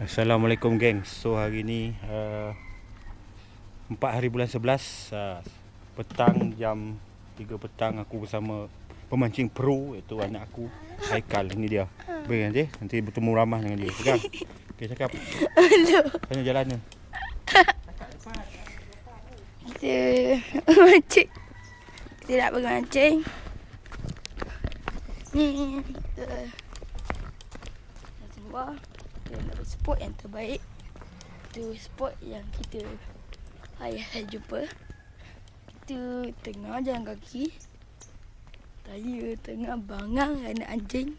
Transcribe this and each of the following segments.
Assalamualaikum gengs. So hari ni 4 hari bulan 11 petang jam 3 petang aku bersama pemancing pro iaitu anak aku Haikal. Ini dia. Bagi nanti bertemu ramah dengan dia. Pegang. Okey cakap. Hello. Tanya jalannya. Kita mancing. Kita nak pergi mancing. Ni kita semua kita nak pergi spot yang terbaik. Itu spot yang kita ayah jumpa. Kita tengah jalan kaki. Saya tengah bangang anak anjing.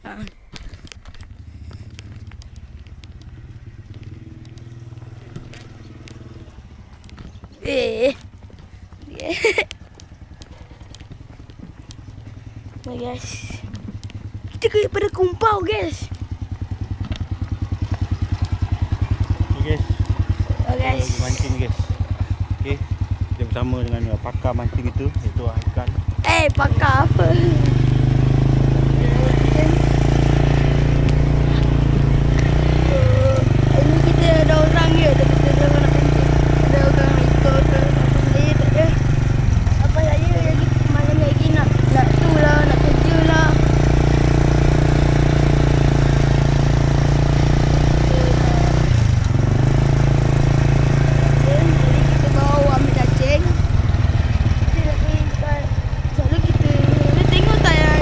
Nah guys, kita kena pada kumpau guys. Okay guys. Oh guys, Kita lagi mancing guys. Okey. Kita bersama dengan pakar mancing itu iaitu Haikal. pakar apa? Ini kita ada orang je, tapi kita ada orang nak mancing. Ada orang nak ikut ke. Saya tak ada. Apa saya lagi malam lagi nak tu lah, nak kerja lah. Jadi kita bawa ambil cacing. Kita nak pergi kat, selalu kita tengok tak ya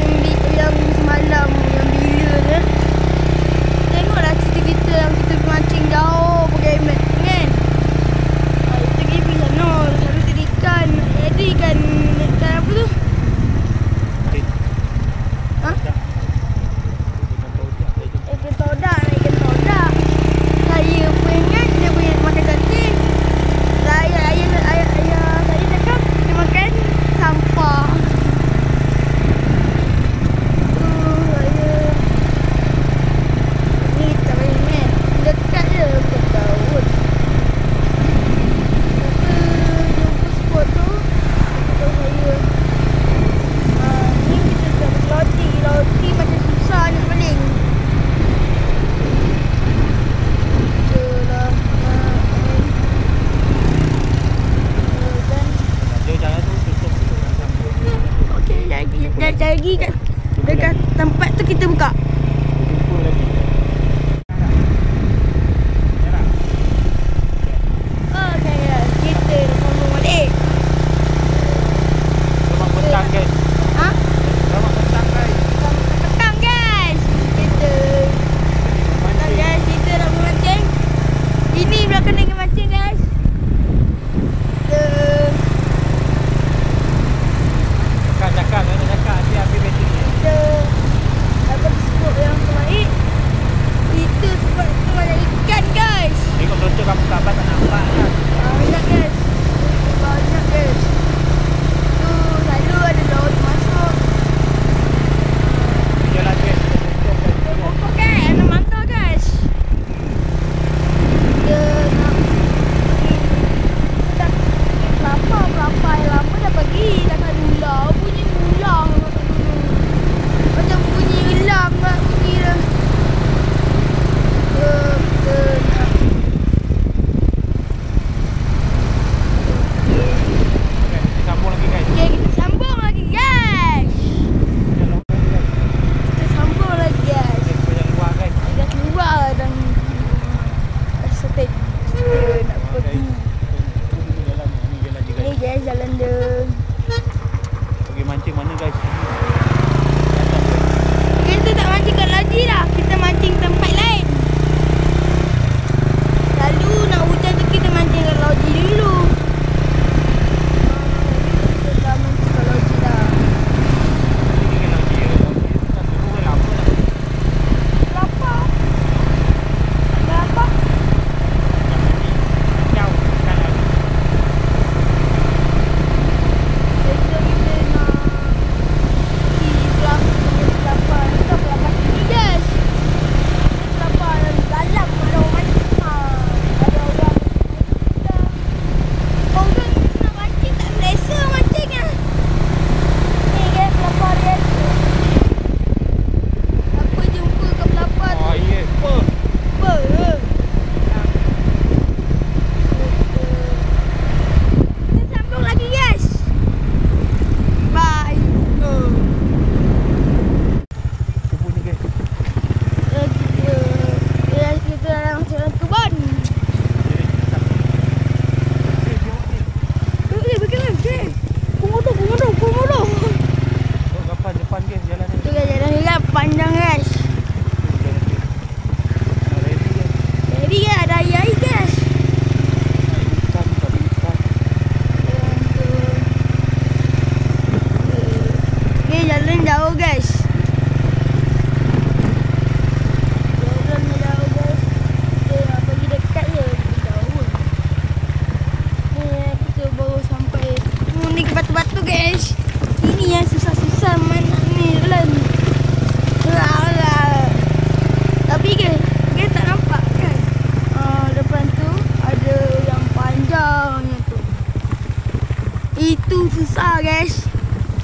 guys.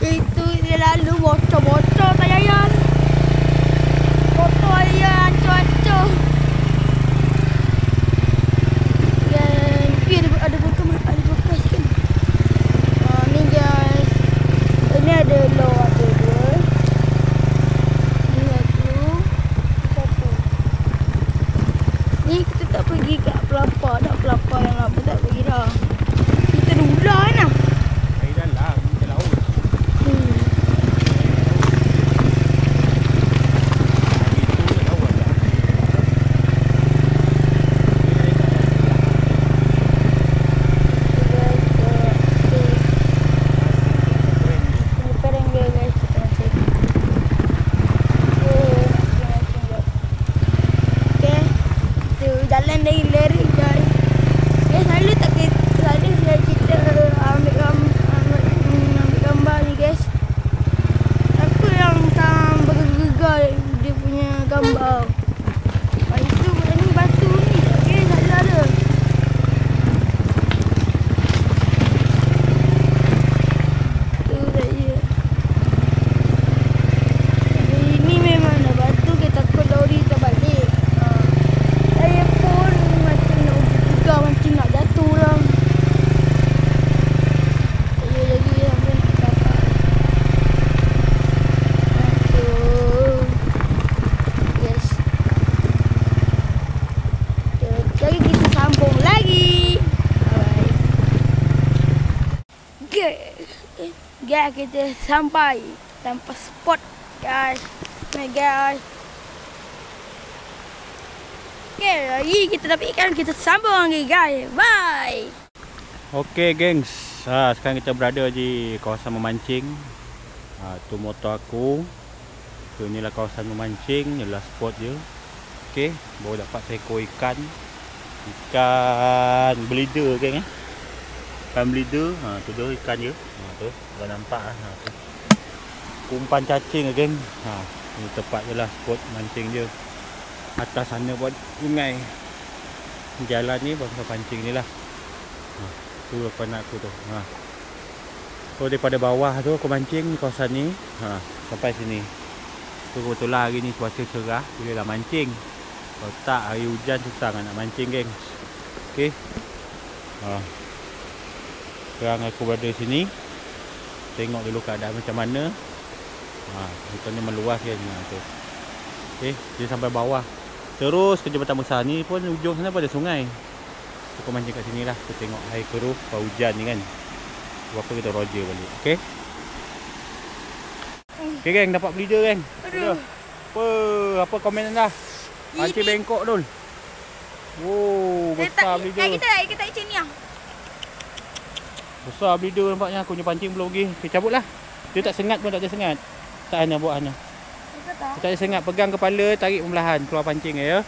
Itu dia lalu bocor-bocor tayayan. Bocor aja hancur-hancur. Dan ada bekas kan. Ni guys. Ini ada low ada dua. Ni satu. Satu. Ni kita tak pergi kat pelapar. Tak pelapar yang lama tak pergi dah. Kita ular kan. Air dalam, kita laut. Jalan dari leri guys. Selalu tak selalu kita ambil gambar ni guys. Aku yang tak bergegar dia punya gambar. Lepas itu ni batu ni. Okay, selalu ada. Tu saja. Ini memang ada batu, kita takut lori terbalik. Saya pun macam nak juga macam nak jatuh lah. Saya lagi sampai nak dapat. Jatuh. Yes. Jadi kita sambung lagi. Bye. Guys, kita sampai spot guys. Guys. Okay, lagi kita dapat ikan, kita sambung lagi guys. Bye. Okey gengs, sekarang kita berada di kawasan memancing. Tu motor aku. So inilah kawasan memancing, inilah spot dia. Okey, baru dapat seekor ikan. Ikan bleeder geng Ikan bleeder, tu dia ikan dia. Tu dah nampak tu. Umpan cacing geng. Ini tepat je lah spot mancing dia. Atas sana buat sungai. Jalan ni bangsa pancing ni lah. Tu depan aku tu. So daripada bawah tu aku mancing kawasan ni. Sampai sini. So kebetulan hari ni cuaca cerah, boleh lah mancing. Kalau tak hari hujan susah nak mancing geng. Okey. Sekarang aku berada sini. Tengok dulu keadaan macam mana. Ikan ni meluas kan. Okey, dia sampai bawah. Terus ke jembatan besar ni pun ujung sana pun ada sungai. Aku mancing kat sini lah. Aku tengok air keruh pas hujan ni kan. Berapa kita roger balik. Okey. Okey geng, dapat bleeder geng. Aduh. Apa komen anda? Pancing bengkok dul. Wow, besar bleeder. Kita macam ni ah. Besar bleeder nampaknya. Aku punya pancing belum pergi. Okay, cabut lah. Dia tak sengat pun tak ada sengat. Tak hanya buat hanya. Tak ada sengat, pegang kepala, tarik perlahan keluar pancing ya.